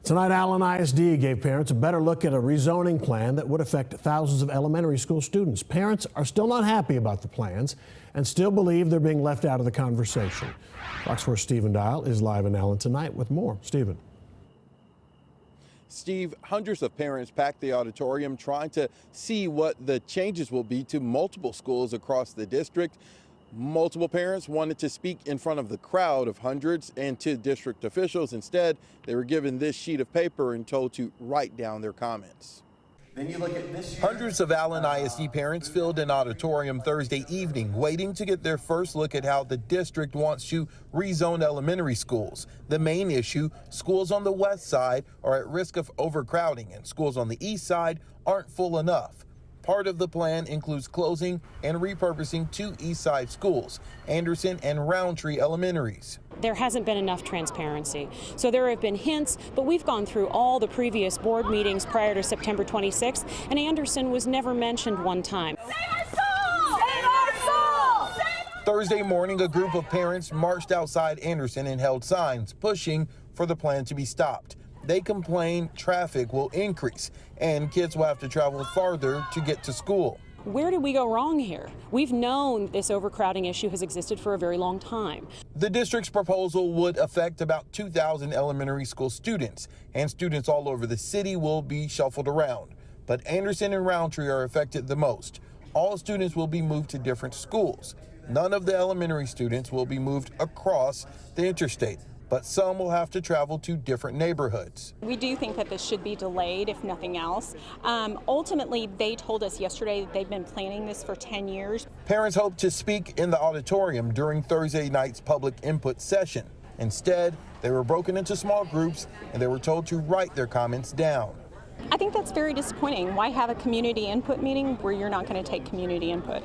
Tonight, Allen ISD gave parents a better look at a rezoning plan that would affect thousands of elementary school students. Parents are still not happy about the plans and still believe they're being left out of the conversation. Fox 4's Stephen Dial is live in Allen tonight with more. Stephen. Steve, hundreds of parents packed the auditorium trying to see what the changes will be to multiple schools across the district. Multiple parents wanted to speak in front of the crowd of hundreds and to district officials. Instead, they were given this sheet of paper and told to write down their comments. Then you look at this. Hundreds of Allen ISD parents filled an auditorium Thursday evening, waiting to get their first look at how the district wants to rezone elementary schools. The main issue, schools on the west side are at risk of overcrowding and schools on the east side aren't full enough. Part of the plan includes closing and repurposing two east side schools, Anderson and Roundtree Elementaries. There hasn't been enough transparency. So there have been hints, but we've gone through all the previous board meetings prior to September 26th, and Anderson was never mentioned one time. Save our soul! Save our soul! Thursday morning, a group of parents marched outside Anderson and held signs pushing for the plan to be stopped. They complain traffic will increase and kids will have to travel farther to get to school. Where did we go wrong here? We've known this overcrowding issue has existed for a very long time. The district's proposal would affect about 2,000 elementary school students, and students all over the city will be shuffled around. But Anderson and Roundtree are affected the most. All students will be moved to different schools. None of the elementary students will be moved across the interstate, but some will have to travel to different neighborhoods. We do think that this should be delayed, if nothing else. Ultimately, they told us yesterday that they've been planning this for 10 years. Parents hope to speak in the auditorium during Thursday night's public input session. Instead, they were broken into small groups and they were told to write their comments down. I think that's very disappointing. Why have a community input meeting where you're not going to take community input?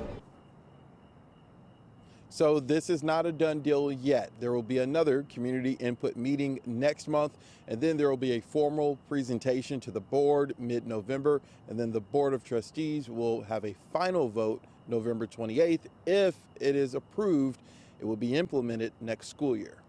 So this is not a done deal yet. There will be another community input meeting next month, and then there will be a formal presentation to the board mid-November, and then the Board of Trustees will have a final vote November 28th. If it is approved, it will be implemented next school year.